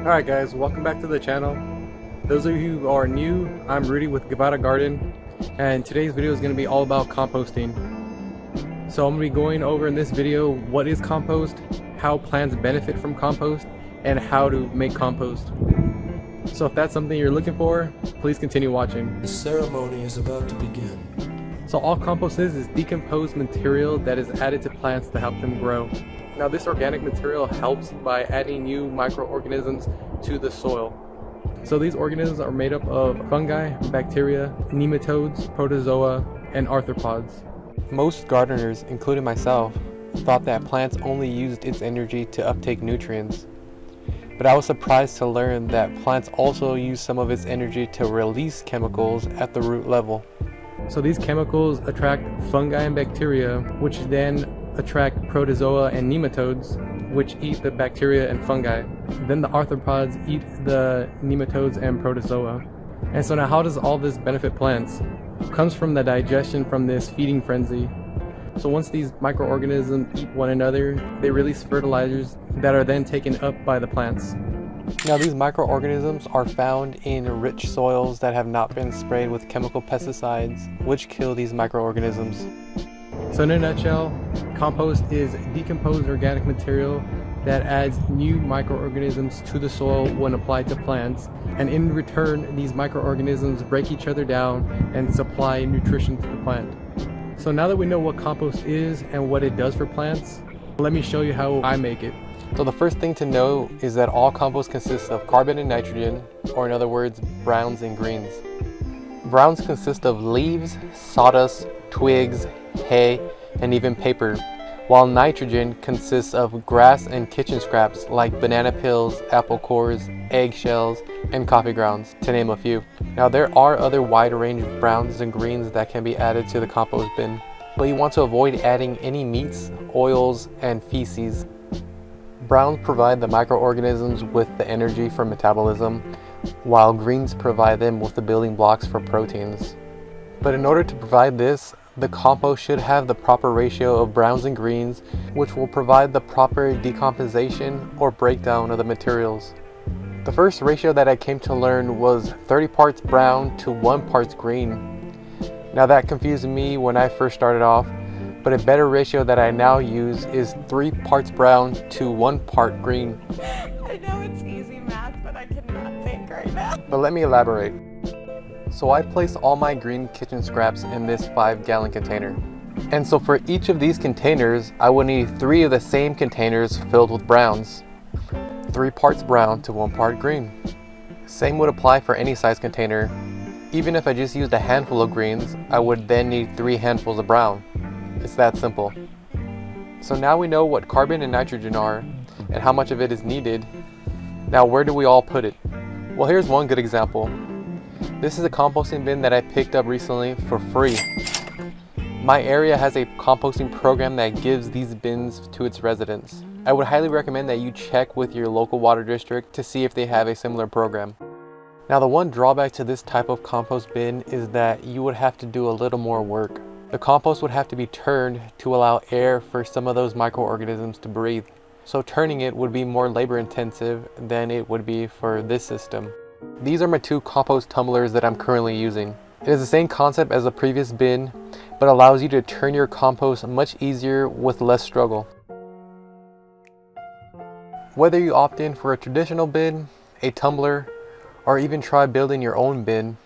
Alright guys, welcome back to the channel. Those of you who are new, I'm Rudy with Guevara Garden, and today's video is going to be all about composting. So I'm going to be going over in this video what is compost, how plants benefit from compost, and how to make compost. So if that's something you're looking for, please continue watching. The ceremony is about to begin. So all compost is decomposed material that is added to plants to help them grow. Now this organic material helps by adding new microorganisms to the soil. So these organisms are made up of fungi, bacteria, nematodes, protozoa, and arthropods. Most gardeners, including myself, thought that plants only used its energy to uptake nutrients. But I was surprised to learn that plants also use some of its energy to release chemicals at the root level. So these chemicals attract fungi and bacteria, which then attract protozoa and nematodes, which eat the bacteria and fungi. Then the arthropods eat the nematodes and protozoa. And so now how does all this benefit plants? It comes from the digestion from this feeding frenzy. So once these microorganisms eat one another, they release fertilizers that are then taken up by the plants. Now these microorganisms are found in rich soils that have not been sprayed with chemical pesticides, which kill these microorganisms. So in a nutshell, compost is decomposed organic material that adds new microorganisms to the soil when applied to plants, and in return these microorganisms break each other down and supply nutrition to the plant. So now that we know what compost is and what it does for plants, let me show you how I make it. So the first thing to know is that all compost consists of carbon and nitrogen, or in other words, browns and greens. Browns consist of leaves, sawdust, twigs, hay, and even paper, while nitrogen consists of grass and kitchen scraps like banana peels, apple cores, eggshells, and coffee grounds, to name a few. Now there are other wide range of browns and greens that can be added to the compost bin, but you want to avoid adding any meats, oils, and feces. Browns provide the microorganisms with the energy for metabolism, while greens provide them with the building blocks for proteins. But in order to provide this, the compost should have the proper ratio of browns and greens, which will provide the proper decomposition or breakdown of the materials. The first ratio that I came to learn was 30 parts brown to 1 part green. Now that confused me when I first started off, but a better ratio that I now use is 3 parts brown to 1 part green. I know it's easy math, but I cannot think right now. But let me elaborate. So I place all my green kitchen scraps in this 5-gallon container. And so for each of these containers, I would need 3 of the same containers filled with browns. 3 parts brown to 1 part green. Same would apply for any size container. Even if I just used a handful of greens, I would then need 3 handfuls of brown. It's that simple. So now we know what carbon and nitrogen are and how much of it is needed. Now where do we all put it? Well, here's one good example. This is a composting bin that I picked up recently for free. My area has a composting program that gives these bins to its residents. I would highly recommend that you check with your local water district to see if they have a similar program. Now the one drawback to this type of compost bin is that you would have to do a little more work. The compost would have to be turned to allow air for some of those microorganisms to breathe. So turning it would be more labor intensive than it would be for this system. These are my 2 compost tumblers that I'm currently using. It is the same concept as the previous bin, but allows you to turn your compost much easier with less struggle. Whether you opt in for a traditional bin, a tumbler, or even try building your own bin,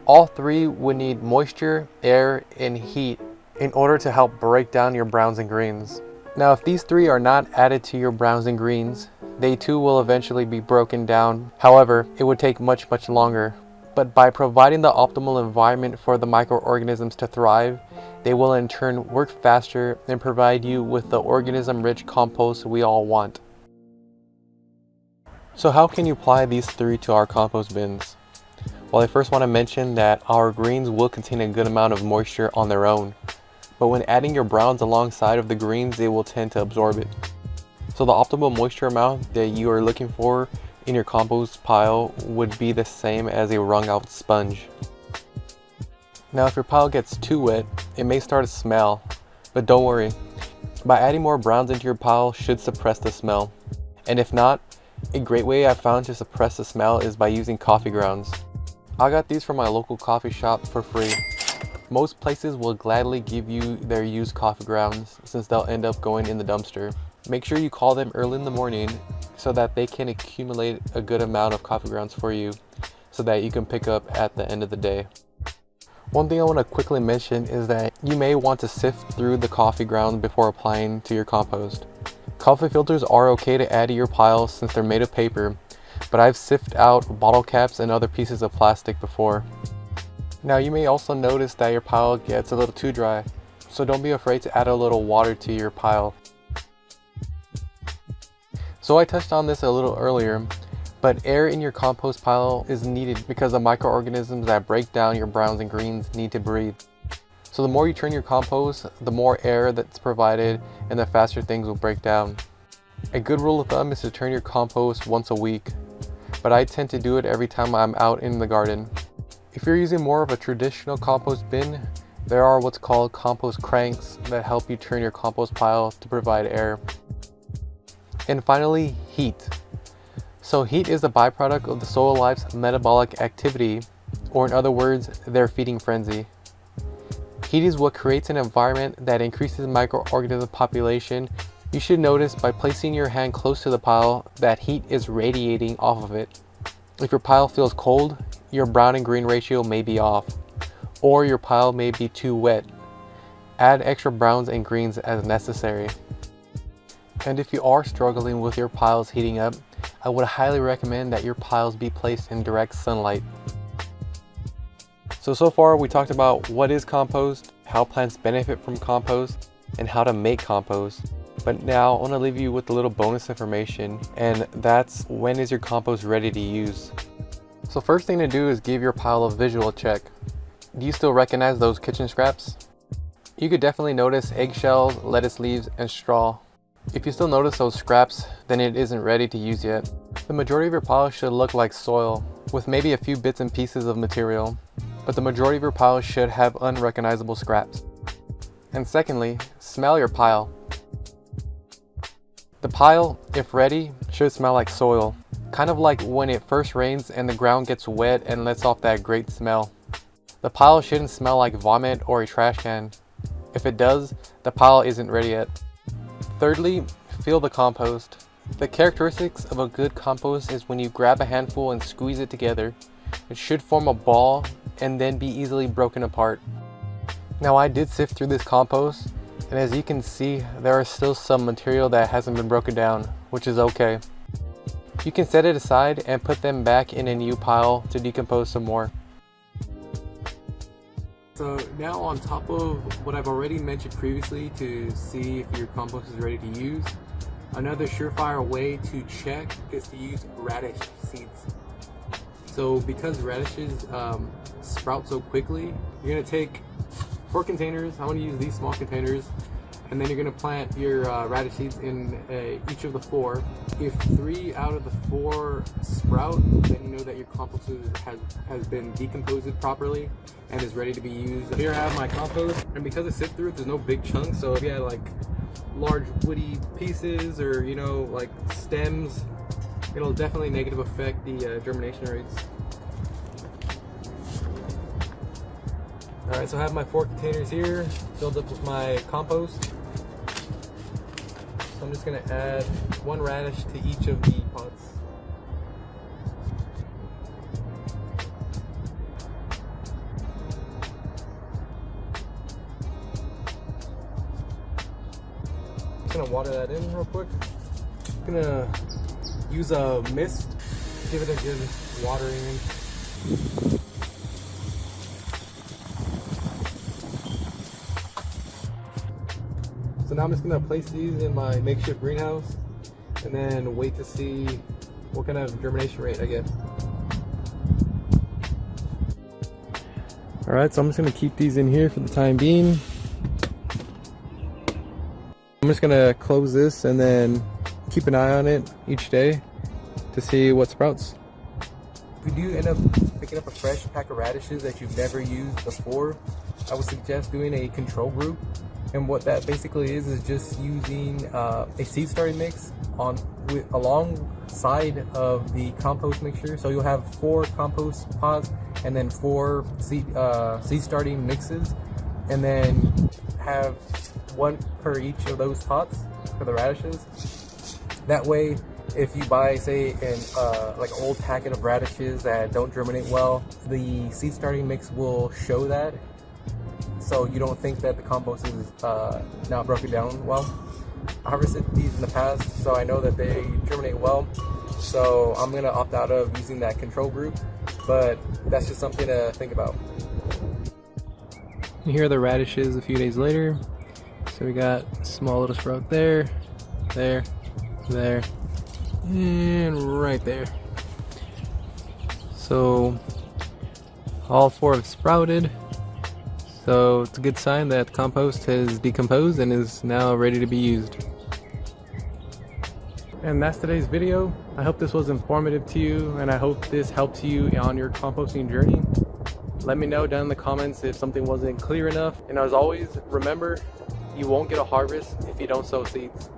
all 3 would need moisture, air, and heat in order to help break down your browns and greens. Now if these 3 are not added to your browns and greens, they too will eventually be broken down. However, it would take much longer. But by providing the optimal environment for the microorganisms to thrive, they will in turn work faster and provide you with the organism-rich compost we all want. So how can you apply these 3 to our compost bins? Well, I first want to mention that our greens will contain a good amount of moisture on their own. But when adding your browns alongside of the greens, they will tend to absorb it. So the optimal moisture amount that you are looking for in your compost pile would be the same as a wrung out sponge. Now if your pile gets too wet, it may start to smell, but don't worry. By adding more browns into your pile should suppress the smell. And if not, A great way I found to suppress the smell is by using coffee grounds. I got these from my local coffee shop for free. Most places will gladly give you their used coffee grounds since they'll end up going in the dumpster. Make sure you call them early in the morning so that they can accumulate a good amount of coffee grounds for you so that you can pick up at the end of the day. One thing I want to quickly mention is that you may want to sift through the coffee grounds before applying to your compost. Coffee filters are okay to add to your pile since they're made of paper, but I've sifted out bottle caps and other pieces of plastic before. Now you may also notice that your pile gets a little too dry, so don't be afraid to add a little water to your pile. So I touched on this a little earlier, but air in your compost pile is needed because the microorganisms that break down your browns and greens need to breathe. So the more you turn your compost, the more air that's provided and the faster things will break down. A good rule of thumb is to turn your compost once a week, but I tend to do it every time I'm out in the garden. If you're using more of a traditional compost bin, there are what's called compost cranks that help you turn your compost pile to provide air. And finally, heat. So heat is a byproduct of the soil life's metabolic activity, or in other words, their feeding frenzy. Heat is what creates an environment that increases microorganism population. You should notice by placing your hand close to the pile that heat is radiating off of it. If your pile feels cold, your brown and green ratio may be off, or your pile may be too wet. Add extra browns and greens as necessary. And if you are struggling with your piles heating up, I would highly recommend that your piles be placed in direct sunlight. So far we talked about what is compost, how plants benefit from compost, and how to make compost. But now I want to leave you with a little bonus information, and that's when is your compost ready to use. So first thing to do is give your pile a visual check. Do you still recognize those kitchen scraps? You could definitely notice eggshells, lettuce leaves, and straw. If you still notice those scraps, then it isn't ready to use yet. The majority of your pile should look like soil, with maybe a few bits and pieces of material, but the majority of your pile should have unrecognizable scraps. And secondly, smell your pile. The pile, if ready, should smell like soil, kind of like when it first rains and the ground gets wet and lets off that great smell. The pile shouldn't smell like vomit or a trash can. If it does, the pile isn't ready yet. Thirdly, feel the compost. The characteristics of a good compost is when you grab a handful and squeeze it together. It should form a ball and then be easily broken apart. Now I did sift through this compost, and as you can see, there is still some material that hasn't been broken down, which is okay. You can set it aside and put them back in a new pile to decompose some more. So now on top of what I've already mentioned previously to see if your compost is ready to use, another surefire way to check is to use radish seeds. So because radishes sprout so quickly, you're going to take 4 containers. I'm going to use these small containers, and then you're going to plant your radish seeds in each of the 4. If 3 out of the 4 sprout, then you know that your compost has been decomposed properly and is ready to be used. Here I have my compost, and because it's sift through, there's no big chunks, so if you had like large woody pieces or like stems, it'll definitely negatively affect the germination rates. Alright, so I have my 4 containers here filled up with my compost. So I'm just going to add 1 radish to each of the pots. Just going to water that in real quick. I'm going to use a mist, give it a good watering. So now I'm just going to place these in my makeshift greenhouse and then wait to see what kind of germination rate I get. Alright, so I'm just going to keep these in here for the time being. I'm just going to close this and then keep an eye on it each day to see what sprouts. If you do end up picking up a fresh pack of radishes that you've never used before, I would suggest doing a control group. And what that basically is just using a seed starting mix on alongside of the compost mixture. So you'll have 4 compost pots and then 4 seed starting mixes, and then have 1 per each of those pots for the radishes. That way, if you buy, say, like an old packet of radishes that don't germinate well, the seed starting mix will show that, so you don't think that the compost is not broken down well. I harvested these in the past, so I know that they germinate well, so I'm gonna opt out of using that control group, but that's just something to think about. And here are the radishes a few days later. So we got a small little sprout there, there, and right there. So all 4 have sprouted. So it's a good sign that compost has decomposed and is now ready to be used. And that's today's video. I hope this was informative to you, and I hope this helps you on your composting journey. Let me know down in the comments if something wasn't clear enough. And as always, remember, you won't get a harvest if you don't sow seeds.